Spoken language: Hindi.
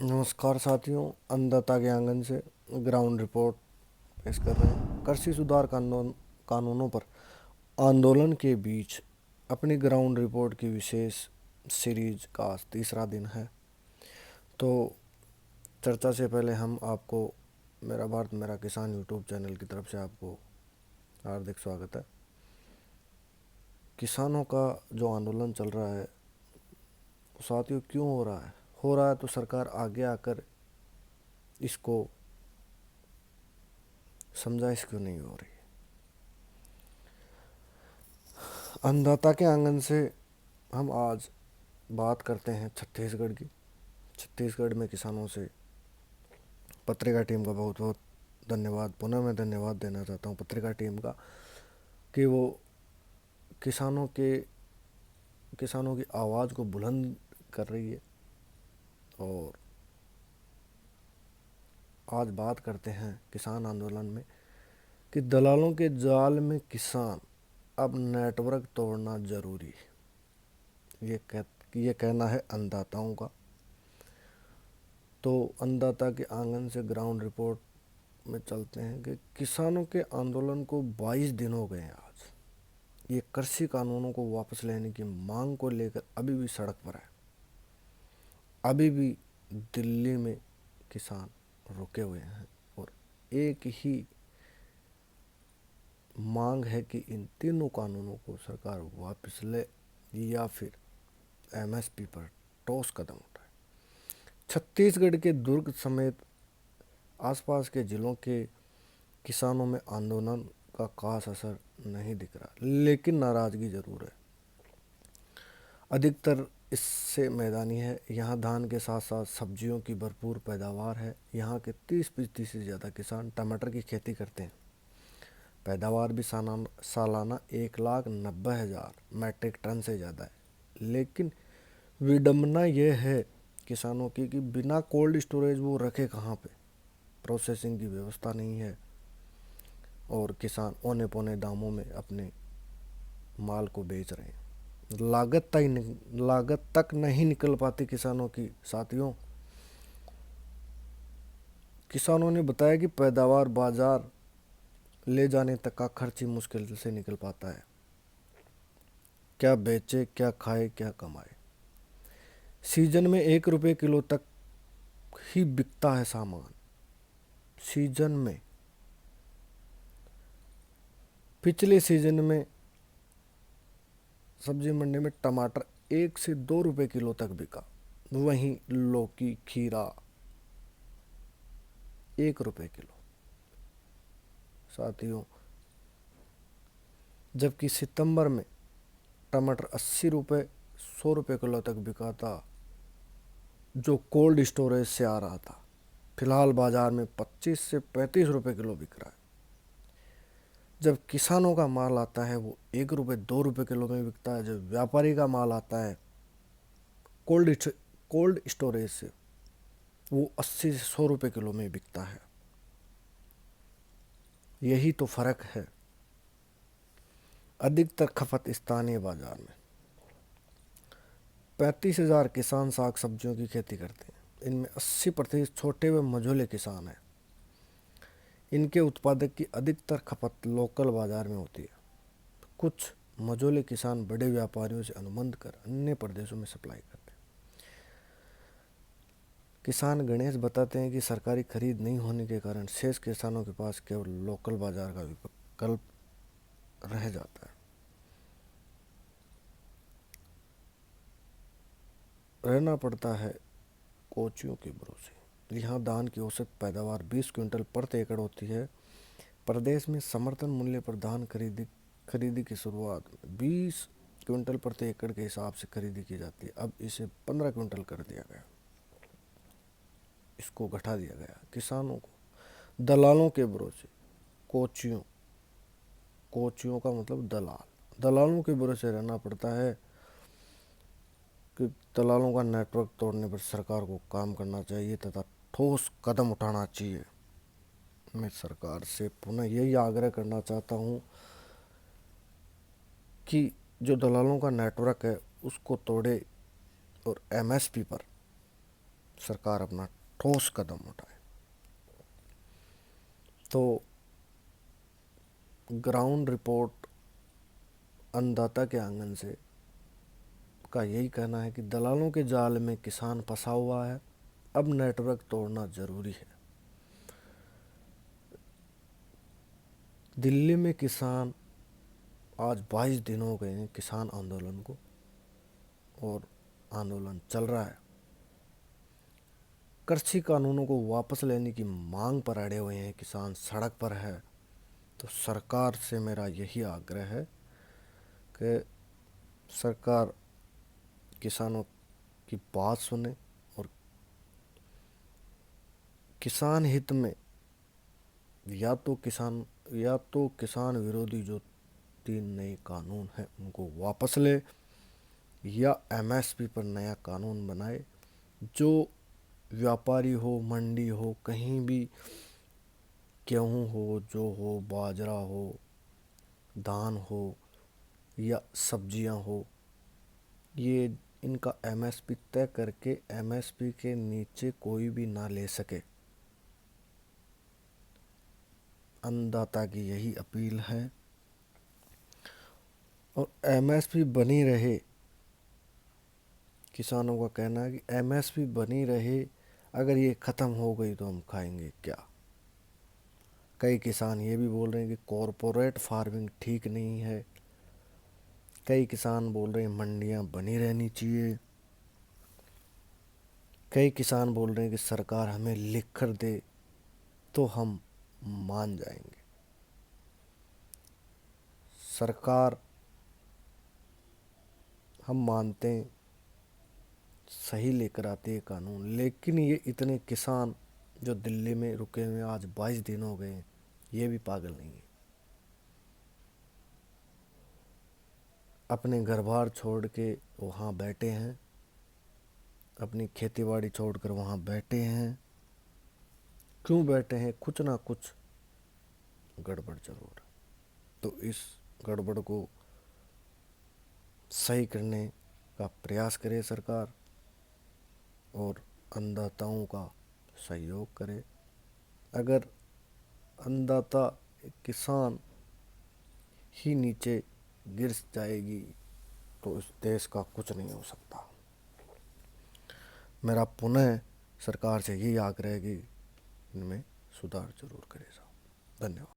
नमस्कार साथियों, अन्नदाता के आंगन से ग्राउंड रिपोर्ट पेश कर रहे हैं। कृषि सुधार कानूनों पर आंदोलन के बीच अपनी ग्राउंड रिपोर्ट की विशेष सीरीज का आज तीसरा दिन है। तो चर्चा से पहले हम आपको मेरा भारत मेरा किसान यूट्यूब चैनल की तरफ से आपको हार्दिक स्वागत है। किसानों का जो आंदोलन चल रहा है वो साथियों क्यों हो रहा है? हो रहा है तो सरकार आगे आकर इसको समझाइश क्यों नहीं हो रही? अन्नदाता के आंगन से हम आज बात करते हैं छत्तीसगढ़ की। छत्तीसगढ़ में किसानों से पत्रिका टीम का बहुत बहुत धन्यवाद, पुनः मैं धन्यवाद देना चाहता हूँ पत्रिका टीम का कि वो किसानों के किसानों की आवाज़ को बुलंद कर रही है। और आज बात करते हैं किसान आंदोलन में कि दलालों के जाल में किसान, अब नेटवर्क तोड़ना जरूरी है। ये कहना है अन्नदाताओं का। तो अन्नदाता के आंगन से ग्राउंड रिपोर्ट में चलते हैं कि किसानों के आंदोलन को 22 दिन हो गए हैं आज। ये कृषि कानूनों को वापस लेने की मांग को लेकर अभी भी सड़क पर है। अभी भी दिल्ली में किसान रुके हुए हैं और एक ही मांग है कि इन तीनों कानूनों को सरकार वापस ले या फिर एमएसपी पर ठोस कदम उठाए। छत्तीसगढ़ के दुर्ग समेत आसपास के जिलों के किसानों में आंदोलन का खास असर नहीं दिख रहा, लेकिन नाराजगी जरूर है। अधिकतर इससे मैदानी है। यहाँ धान के साथ साथ सब्जियों की भरपूर पैदावार है। यहाँ के 30-35 से ज़्यादा किसान टमाटर की खेती करते हैं। पैदावार भी सालाना 1,90,000 मैट्रिक टन से ज़्यादा है। लेकिन विडंबना यह है किसानों की कि बिना कोल्ड स्टोरेज वो रखे कहाँ पे? प्रोसेसिंग की व्यवस्था नहीं है और किसान औने पौने दामों में अपने माल को बेच रहे हैं। लागत तक नहीं निकल पाती किसानों की। साथियों, किसानों ने बताया कि पैदावार बाजार ले जाने तक का खर्च ही मुश्किल से निकल पाता है। क्या बेचे, क्या खाए, क्या कमाए? सीजन में 1 रुपये किलो तक ही बिकता है सामान। सीजन में पिछले सीजन में सब्जी मंडी में टमाटर 1 से 2 रुपये किलो तक बिका। वहीं लौकी, खीरा 1 रुपये किलो। साथियों, जबकि सितंबर में टमाटर 80 रुपये 100 रुपये किलो तक बिका था, जो कोल्ड स्टोरेज से आ रहा था। फिलहाल बाजार में 25 से 35 रुपये किलो बिक रहा है। जब किसानों का माल आता है वो 1 रुपये 2 रुपये किलो में बिकता है। जब व्यापारी का माल आता है कोल्ड स्टोरेज से, वो 80 से 100 रुपये किलो में बिकता है। यही तो फर्क है। अधिकतर खपत स्थानीय बाजार में। 35,000 किसान साग सब्जियों की खेती करते हैं। इनमें 80% छोटे व मझोले किसान हैं। इनके उत्पादक की अधिकतर खपत लोकल बाजार में होती है। कुछ मझोले किसान बड़े व्यापारियों से अनुबंध कर अन्य प्रदेशों में सप्लाई करते हैं। किसान गणेश बताते हैं कि सरकारी खरीद नहीं होने के कारण शेष किसानों के पास केवल लोकल बाजार का विकल्प रह जाता है। रहना पड़ता है कोचियों के भरोसे। यहाँ धान की औसत पैदावार 20 क्विंटल प्रति एकड़ होती है। प्रदेश में समर्थन मूल्य पर धान खरीदी की शुरुआत में 20 क्विंटल प्रति एकड़ के हिसाब से खरीदी की जाती है। अब इसे 15 क्विंटल कर दिया गया। इसको घटा दिया गया। किसानों को दलालों के भरोसे, कोचियों का मतलब दलालों के भरोसे रहना पड़ता है। कि दलालों का नेटवर्क तोड़ने पर सरकार को काम करना चाहिए तथा ठोस कदम उठाना चाहिए। मैं सरकार से पुनः यही आग्रह करना चाहता हूँ कि जो दलालों का नेटवर्क है उसको तोड़े और एमएसपी पर सरकार अपना ठोस कदम उठाए। तो ग्राउंड रिपोर्ट अन्नदाता के आंगन से का यही कहना है कि दलालों के जाल में किसान फंसा हुआ है, अब नेटवर्क तोड़ना जरूरी है। दिल्ली में किसान आज 22 दिन हो गए हैं किसान आंदोलन को, और आंदोलन चल रहा है। कृषि कानूनों को वापस लेने की मांग पर अड़े हुए हैं किसान, सड़क पर है। तो सरकार से मेरा यही आग्रह है कि सरकार किसानों की बात सुने और किसान हित में या तो किसान विरोधी जो 3 नए कानून हैं उनको वापस ले, या एमएसपी पर नया कानून बनाए जो व्यापारी हो, मंडी हो, कहीं भी गेहूँ हो, जो हो, बाजरा हो, धान हो या सब्जियां हो, ये इनका एमएसपी तय करके एमएसपी के नीचे कोई भी ना ले सके। अन्नदाता की यही अपील है। और एमएसपी बनी रहे, किसानों का कहना है कि एमएसपी बनी रहे, अगर ये ख़त्म हो गई तो हम खाएंगे क्या। कई किसान ये भी बोल रहे हैं कि कॉरपोरेट फार्मिंग ठीक नहीं है। कई किसान बोल रहे हैं मंडियां बनी रहनी चाहिए। कई किसान बोल रहे हैं कि सरकार हमें लिख कर दे तो हम मान जाएंगे। सरकार हम मानते हैं सही लेकर आती है कानून, लेकिन ये इतने किसान जो दिल्ली में रुके हुए आज 22 दिन हो गए हैं, ये भी पागल नहीं है। अपने घर बार छोड़ के वहाँ बैठे हैं, अपनी खेतीबाड़ी छोड़कर वहाँ बैठे हैं। क्यों बैठे हैं? कुछ ना कुछ गड़बड़ जरूर है। तो इस गड़बड़ को सही करने का प्रयास करे सरकार, और अन्नदाताओं का सहयोग करे। अगर अन्नदाता किसान ही नीचे गिर जाएगी तो इस देश का कुछ नहीं हो सकता। मेरा पुनः सरकार से यही आग्रह है कि इनमें सुधार जरूर करे साहब। धन्यवाद।